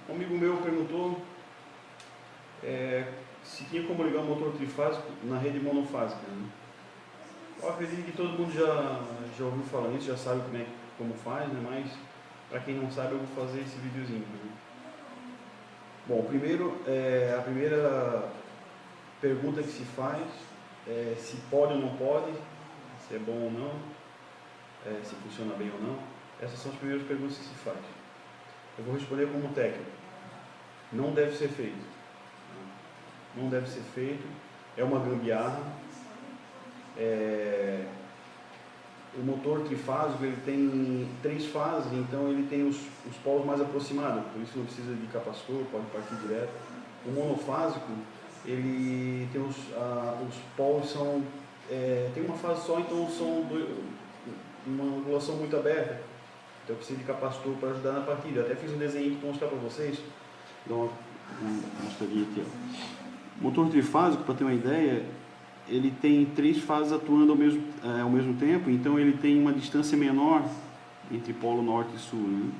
Um amigo meu perguntou se tinha como ligar o motor trifásico na rede monofásica, né? Eu acredito que todo mundo já ouviu falar nisso, já sabe como faz, né? Mas para quem não sabe, eu vou fazer esse videozinho, né? Bom, primeiro, a primeira pergunta que se faz é se pode ou não pode, se é bom ou não, se funciona bem ou não. Essas são as primeiras perguntas que se faz. Eu vou responder como técnico. Não deve ser feito. Não deve ser feito. É uma gambiarra. O motor trifásico ele tem 3 fases, então ele tem os polos mais aproximados, por isso não precisa de capacitor, pode partir direto. O monofásico, ele tem os polos tem uma fase só, então são uma angulação muito aberta. Então eu preciso de capacitor para ajudar na partida. Eu até fiz um desenho para mostrar para vocês. Então, mostraria aqui. O motor trifásico, para ter uma ideia, ele tem 3 fases atuando ao mesmo tempo, então ele tem uma distância menor entre polo norte e sul, né?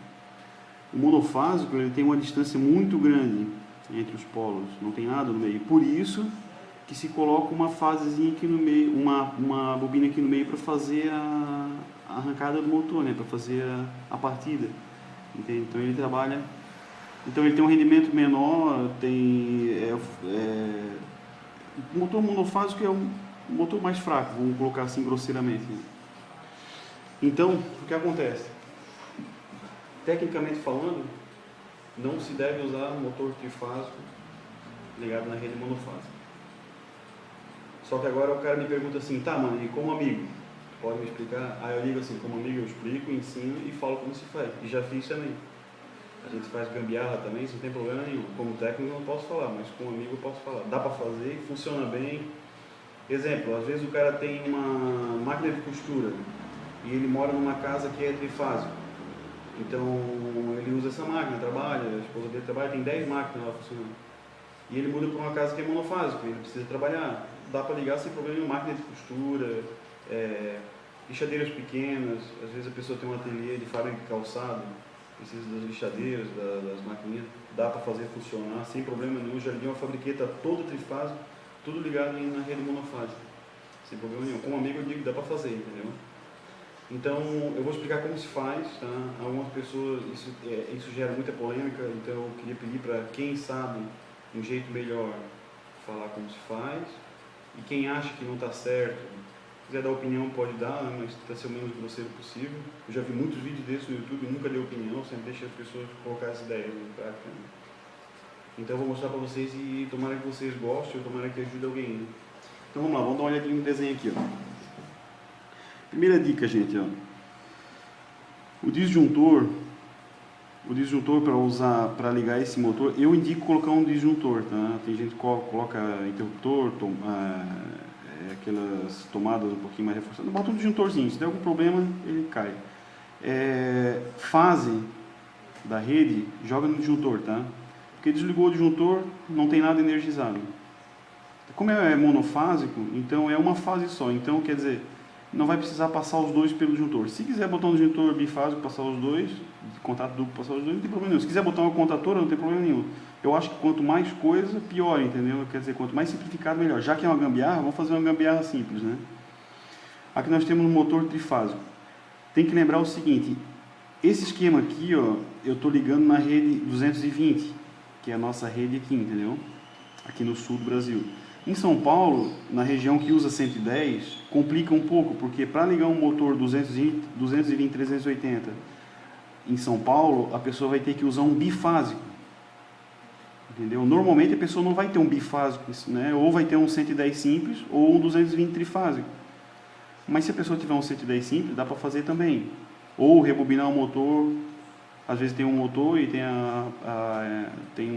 O monofásico ele tem uma distância muito grande entre os polos, não tem nada no meio. Por isso que se coloca uma fasezinha aqui no meio, uma bobina aqui no meio para fazer a arrancada do motor, né? Para fazer a partida. Entende? Então ele trabalha. Então ele tem um rendimento menor, o motor monofásico é um motor mais fraco, vamos colocar assim grosseiramente. Então, o que acontece? Tecnicamente falando, não se deve usar motor trifásico ligado na rede monofásica. Só que agora o cara me pergunta assim, tá, mano, e como amigo? Pode me explicar? Aí eu digo assim, como amigo eu explico, ensino e falo como se faz. E já fiz também. A gente faz gambiarra também, isso não tem problema nenhum. Como técnico eu não posso falar, mas como amigo eu posso falar. Dá para fazer, funciona bem. Exemplo, às vezes o cara tem uma máquina de costura e ele mora numa casa que é trifásico. Então ele usa essa máquina, trabalha, a esposa dele trabalha, tem 10 máquinas lá funcionando. E ele muda para uma casa que é monofásico, ele precisa trabalhar. Dá para ligar sem problema nenhum, máquina de costura, lixadeiras pequenas. Às vezes a pessoa tem um ateliê de fábrica de calçado, precisa das lixadeiras, das maquininhas, dá para fazer funcionar sem problema nenhum. Já liguei uma fabriqueta toda trifásica, tudo ligado na rede monofásica, sem problema nenhum. Como amigo eu digo, dá para fazer, entendeu? Então eu vou explicar como se faz, tá? Algumas pessoas, isso gera muita polêmica, então eu queria pedir para quem sabe um jeito melhor falar como se faz, e quem acha que não está certo, quiser dar opinião pode dar, né, mas tenta ser o menos grosseiro possível. Eu já vi muitos vídeos desses no YouTube e nunca dei opinião, sempre deixei as pessoas colocar as ideias em prática. Né? Então eu vou mostrar para vocês e tomara que vocês gostem, ou tomara que ajude alguém. Né? Então vamos lá, vamos dar uma olhadinha no desenho aqui. Ó. Primeira dica, gente. Ó. O disjuntor para ligar esse motor, eu indico colocar um disjuntor. Tá? Tem gente que coloca interruptor, aquelas tomadas um pouquinho mais reforçadas, bota um disjuntorzinho, se der algum problema ele cai. Fase da rede, joga no disjuntor, tá? Porque desligou o disjuntor, não tem nada energizado. Como é monofásico, então é uma fase só, então quer dizer, não vai precisar passar os dois pelo disjuntor. Se quiser botar um disjuntor bifásico, passar os dois, contato duplo, passar os dois, não tem problema nenhum. Se quiser botar uma contatora, não tem problema nenhum. Eu acho que quanto mais coisa, pior, entendeu? Quer dizer, quanto mais simplificado, melhor. Já que é uma gambiarra, vamos fazer uma gambiarra simples, né? Aqui nós temos um motor trifásico. Tem que lembrar o seguinte, esse esquema aqui, ó, eu estou ligando na rede 220, que é a nossa rede aqui, entendeu? Aqui no sul do Brasil. Em São Paulo, na região que usa 110, complica um pouco, porque para ligar um motor 220, 380 em São Paulo, a pessoa vai ter que usar um bifásico. Entendeu? Normalmente a pessoa não vai ter um bifásico, né? Ou vai ter um 110 simples ou um 220 trifásico. Mas se a pessoa tiver um 110 simples, dá para fazer também. Ou rebobinar o motor, às vezes tem um motor e tem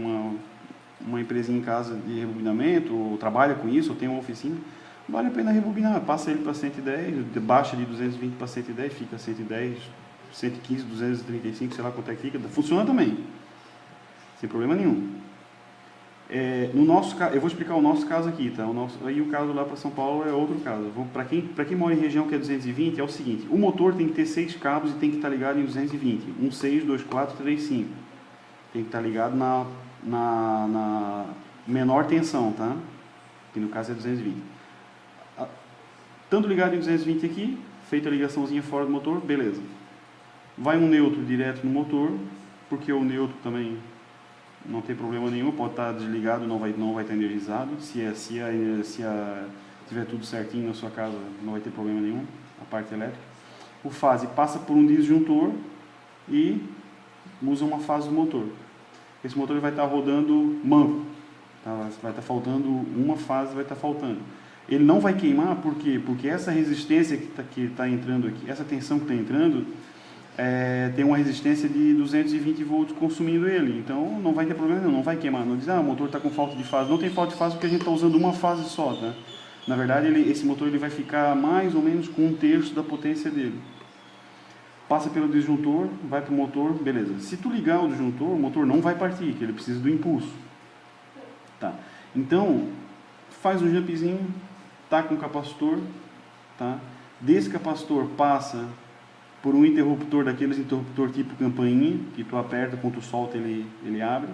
uma empresinha em casa de rebobinamento, ou trabalha com isso, ou tem uma oficina, vale a pena rebobinar, passa ele para 110, baixa de 220 para 110, fica 110, 115, 235, sei lá quanto é que fica, funciona também, sem problema nenhum. No nosso, eu vou explicar o nosso caso aqui, tá? Aí o caso lá para São Paulo é outro caso. Para quem mora em região que é 220, é o seguinte: o motor tem que ter 6 cabos e tem que estar ligado em 220. 1, 6, 2, 4, 3, 5. Tem que estar ligado na menor tensão, tá? Que no caso é 220. Tanto ligado em 220 aqui, feita a ligaçãozinha fora do motor, beleza. Vai um neutro direto no motor, porque o neutro também não tem problema nenhum, pode estar desligado, não vai estar energizado. Se tiver tudo certinho na sua casa, não vai ter problema nenhum, a parte elétrica. O fase passa por um disjuntor e usa uma fase do motor. Esse motor vai estar rodando manco, tá? Vai estar faltando uma fase, vai estar faltando. Ele não vai queimar, por quê? Porque essa resistência que está entrando aqui, essa tensão que está entrando, tem uma resistência de 220 volts consumindo ele, então não vai ter problema nenhum, não vai queimar. Não diz, o motor está com falta de fase. Não tem falta de fase porque a gente está usando uma fase só, tá? Na verdade, esse motor vai ficar mais ou menos com 1/3 da potência dele. Passa pelo disjuntor, vai para o motor, beleza. Se tu ligar o disjuntor, o motor não vai partir, que ele precisa do impulso. Tá? Então, faz um jumpzinho, tá com o capacitor, tá? Desse capacitor passa por um interruptor, daqueles interruptor tipo campainha, que tu aperta, quando tu solta ele abre,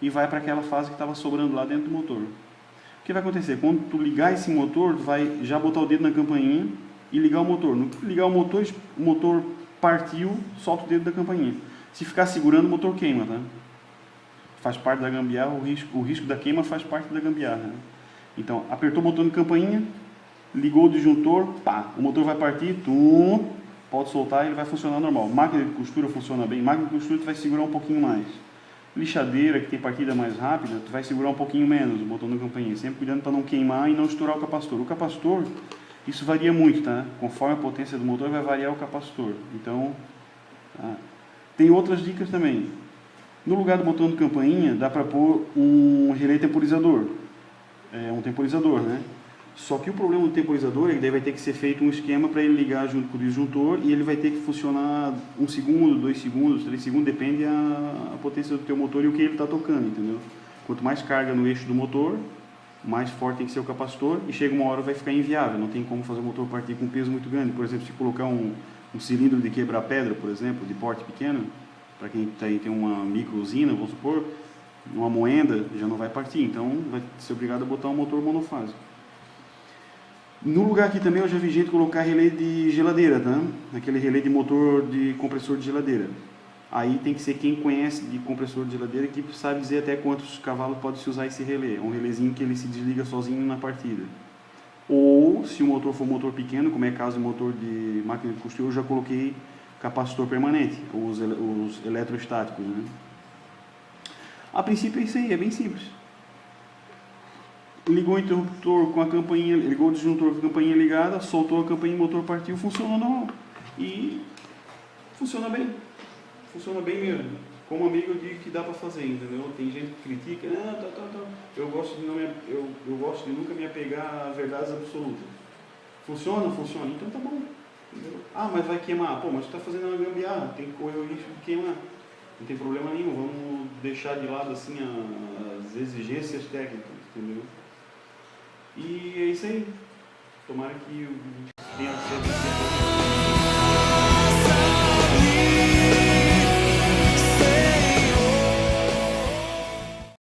e vai para aquela fase que estava sobrando lá dentro do motor. O que vai acontecer? Quando tu ligar esse motor, tu vai já botar o dedo na campainha e ligar o motor. No ligar o motor partiu, solta o dedo da campainha. Se ficar segurando, o motor queima, tá? Faz parte da gambiarra, o risco da queima faz parte da gambiarra, né? Então, apertou o botão de campainha, ligou o disjuntor, pá, o motor vai partir, pode soltar e ele vai funcionar normal. Máquina de costura funciona bem. Máquina de costura tu vai segurar um pouquinho mais. Lixadeira, que tem partida mais rápida, tu vai segurar um pouquinho menos o botão da campainha. Sempre cuidando para não queimar e não estourar o capacitor. O capacitor, isso varia muito, tá? Conforme a potência do motor vai variar o capacitor. Então, tá? Tem outras dicas também. No lugar do botão de campainha, dá para pôr um relé temporizador. Um temporizador, né? Só que o problema do temporizador é que daí vai ter que ser feito um esquema para ele ligar junto com o disjuntor e ele vai ter que funcionar 1 segundo, 2 segundos, 3 segundos, depende a potência do teu motor e o que ele está tocando, entendeu? Quanto mais carga no eixo do motor, mais forte tem que ser o capacitor e chega uma hora vai ficar inviável, não tem como fazer o motor partir com um peso muito grande. Por exemplo, se colocar um cilindro de quebrar pedra, por exemplo, de porte pequeno, para quem tem uma micro usina, vamos supor, uma moenda já não vai partir, então vai ser obrigado a botar um motor monofásico. No lugar aqui também eu já vi gente colocar relé de geladeira, tá? Aquele relé de motor de compressor de geladeira. Aí tem que ser quem conhece de compressor de geladeira que sabe dizer até quantos cavalos pode se usar esse relé. É um relézinho que ele se desliga sozinho na partida. Ou, se o motor for um motor pequeno, como é caso de motor de máquina de costura, eu já coloquei capacitor permanente, os eletrostáticos, né? A princípio é isso aí, é bem simples. Ligou o interruptor com a campainha, ligou o disjuntor com a campainha ligada, soltou a campainha, o motor partiu, funcionou normal. E funciona bem mesmo. Como amigo eu digo que dá para fazer, entendeu? Tem gente que critica, eu gosto de nunca me apegar a verdades absolutas. Funciona? Funciona, então tá bom. Entendeu? Mas vai queimar, mas tu tá fazendo uma gambiarra, tem que correr o risco de queimar. Não tem problema nenhum, vamos deixar de lado assim as exigências técnicas, entendeu? E é isso aí. Tomara que tenha sido.